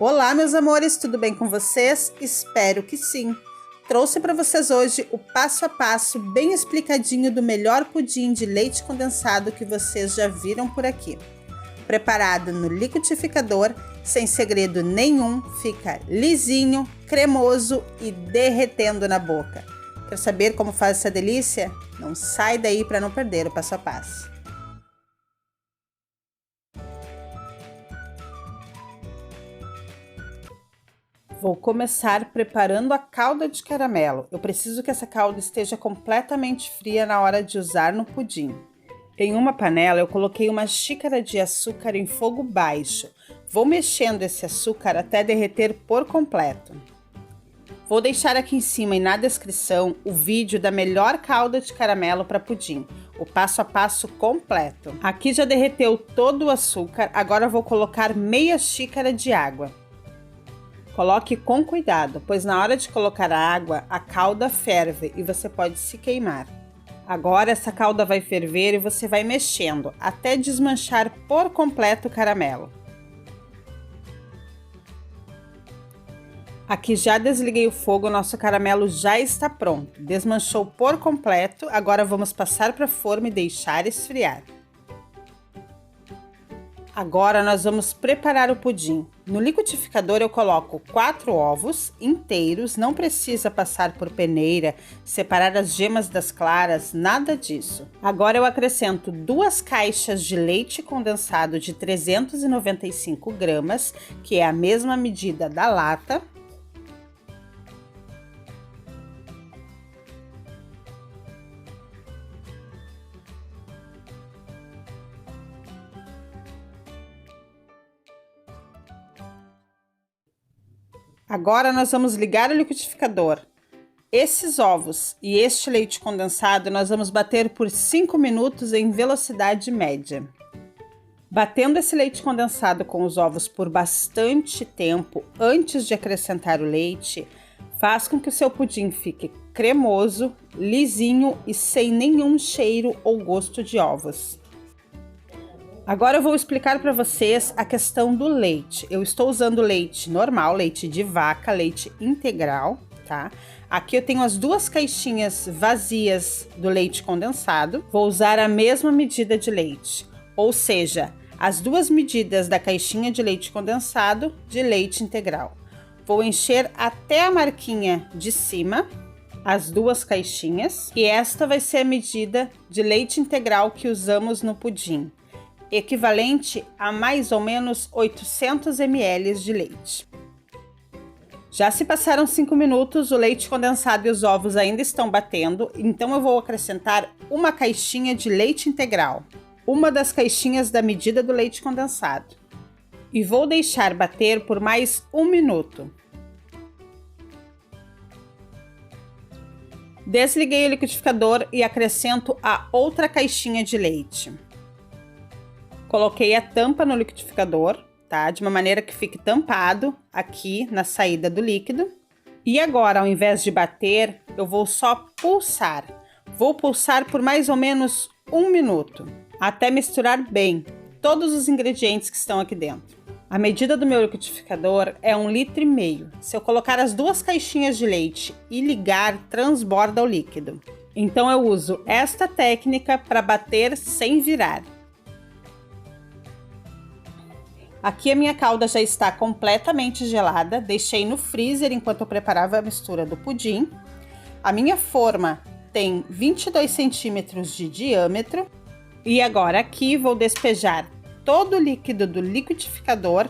Olá, meus amores, tudo bem com vocês? Espero que sim. Trouxe para vocês hoje o passo a passo bem explicadinho do melhor pudim de leite condensado que vocês já viram por aqui. Preparado no liquidificador, sem segredo nenhum, fica lisinho, cremoso e derretendo na boca. Quer saber como faz essa delícia? Não sai daí para não perder o passo a passo. Vou começar preparando a calda de caramelo. Eu preciso que essa calda esteja completamente fria na hora de usar no pudim. Em uma panela eu coloquei uma xícara de açúcar em fogo baixo. Vou mexendo esse açúcar até derreter por completo. Vou deixar aqui em cima e na descrição o vídeo da melhor calda de caramelo para pudim, o passo a passo completo. Aqui já derreteu todo o açúcar, agora vou colocar meia xícara de água. Coloque com cuidado, pois na hora de colocar a água, a calda ferve e você pode se queimar. Agora essa calda vai ferver e você vai mexendo até desmanchar por completo o caramelo. Aqui já desliguei o fogo, nosso caramelo já está pronto. Desmanchou por completo, agora vamos passar para a forma e deixar esfriar. Agora nós vamos preparar o pudim. No liquidificador eu coloco 4 ovos inteiros, não precisa passar por peneira, separar as gemas das claras, nada disso. Agora eu acrescento 2 caixas de leite condensado de 395 gramas, que é a mesma medida da lata. Agora nós vamos ligar o liquidificador. Esses ovos e este leite condensado nós vamos bater por 5 minutos em velocidade média. Batendo esse leite condensado com os ovos por bastante tempo antes de acrescentar o leite, faz com que o seu pudim fique cremoso, lisinho e sem nenhum cheiro ou gosto de ovos. Agora eu vou explicar para vocês a questão do leite. Eu estou usando leite normal, leite de vaca, leite integral, tá? Aqui eu tenho as 2 caixinhas vazias do leite condensado. Vou usar a mesma medida de leite, ou seja, as 2 medidas da caixinha de leite condensado de leite integral. Vou encher até a marquinha de cima, as 2 caixinhas, e esta vai ser a medida de leite integral que usamos no pudim, equivalente a mais ou menos 800 ml de leite. Já se passaram 5 minutos, o leite condensado e os ovos ainda estão batendo, então eu vou acrescentar uma caixinha de leite integral, uma das caixinhas da medida do leite condensado, e vou deixar bater por mais 1 minuto. Desliguei o liquidificador e acrescento a outra caixinha de leite. Coloquei a tampa no liquidificador, tá? De uma maneira que fique tampado aqui na saída do líquido. E agora, ao invés de bater, eu vou só pulsar. Vou pulsar por mais ou menos 1 minuto, até misturar bem todos os ingredientes que estão aqui dentro. A medida do meu liquidificador é 1,5 litro. Se eu colocar as 2 caixinhas de leite e ligar, transborda o líquido. Então eu uso esta técnica para bater sem virar. Aqui a minha calda já está completamente gelada, deixei no freezer enquanto eu preparava a mistura do pudim. A minha forma tem 22 centímetros de diâmetro e agora aqui vou despejar todo o líquido do liquidificador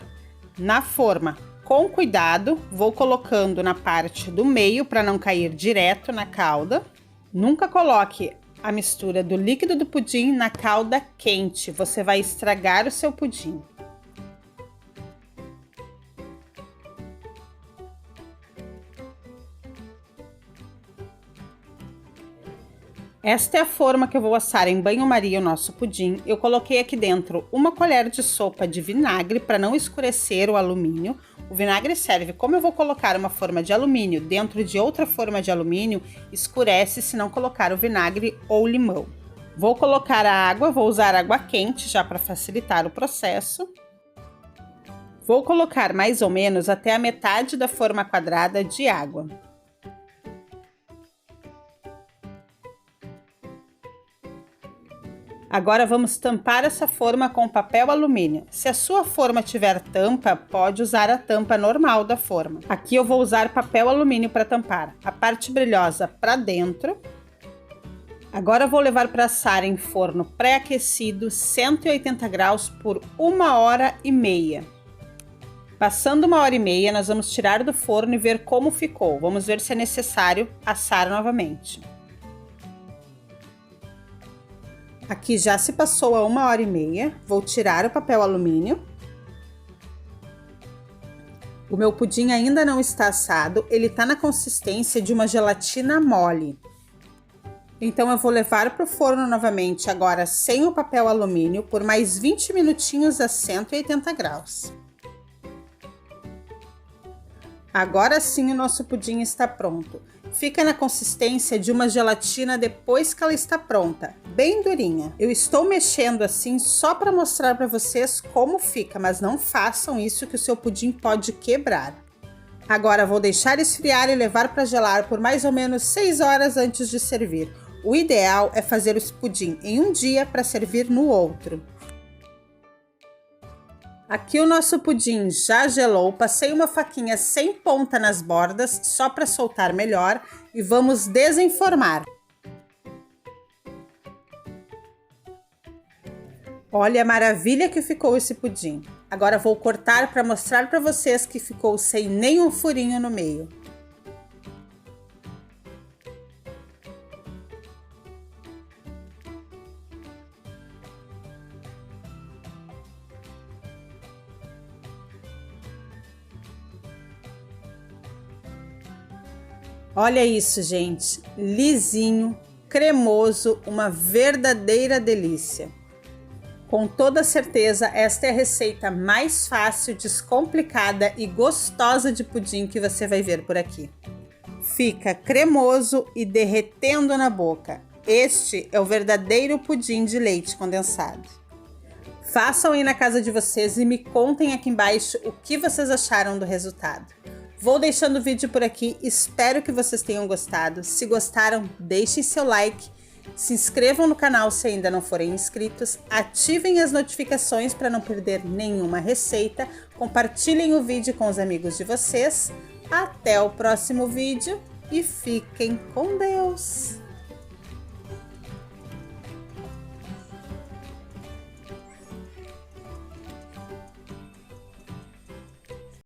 na forma. Com cuidado, vou colocando na parte do meio para não cair direto na calda. Nunca coloque a mistura do líquido do pudim na calda quente, você vai estragar o seu pudim. Esta é a forma que eu vou assar em banho-maria o nosso pudim. Eu coloquei aqui dentro 1 colher de sopa de vinagre para não escurecer o alumínio. O vinagre serve, como eu vou colocar uma forma de alumínio dentro de outra forma de alumínio, escurece se não colocar o vinagre ou limão. Vou colocar a água, vou usar água quente já para facilitar o processo. Vou colocar mais ou menos até a metade da forma quadrada de água. Agora vamos tampar essa forma com papel alumínio. Se a sua forma tiver tampa, pode usar a tampa normal da forma. Aqui eu vou usar papel alumínio para tampar a parte brilhosa para dentro. Agora eu vou levar para assar em forno pré-aquecido, 180 graus por 1h30. Passando 1h30, nós vamos tirar do forno e ver como ficou. Vamos ver se é necessário assar novamente. Aqui já se passou a 1h30, vou tirar o papel alumínio. O meu pudim ainda não está assado, ele está na consistência de uma gelatina mole. Então eu vou levar para o forno novamente, agora sem o papel alumínio, por mais 20 minutinhos a 180 graus. Agora sim o nosso pudim está pronto. Fica na consistência de uma gelatina depois que ela está pronta, bem durinha. Eu estou mexendo assim só para mostrar para vocês como fica, mas não façam isso que o seu pudim pode quebrar. Agora vou deixar esfriar e levar para gelar por mais ou menos 6 horas antes de servir. O ideal é fazer o pudim em um dia para servir no outro. Aqui o nosso pudim já gelou, passei uma faquinha sem ponta nas bordas, só para soltar melhor, e vamos desenformar. Olha a maravilha que ficou esse pudim. Agora vou cortar para mostrar para vocês que ficou sem nenhum furinho no meio. Olha isso, gente, lisinho, cremoso, uma verdadeira delícia. Com toda certeza, esta é a receita mais fácil, descomplicada e gostosa de pudim que você vai ver por aqui. Fica cremoso e derretendo na boca. Este é o verdadeiro pudim de leite condensado. Façam aí na casa de vocês e me contem aqui embaixo o que vocês acharam do resultado. Vou deixando o vídeo por aqui, espero que vocês tenham gostado. Se gostaram, deixem seu like, se inscrevam no canal se ainda não forem inscritos, ativem as notificações para não perder nenhuma receita, compartilhem o vídeo com os amigos de vocês. Até o próximo vídeo e fiquem com Deus!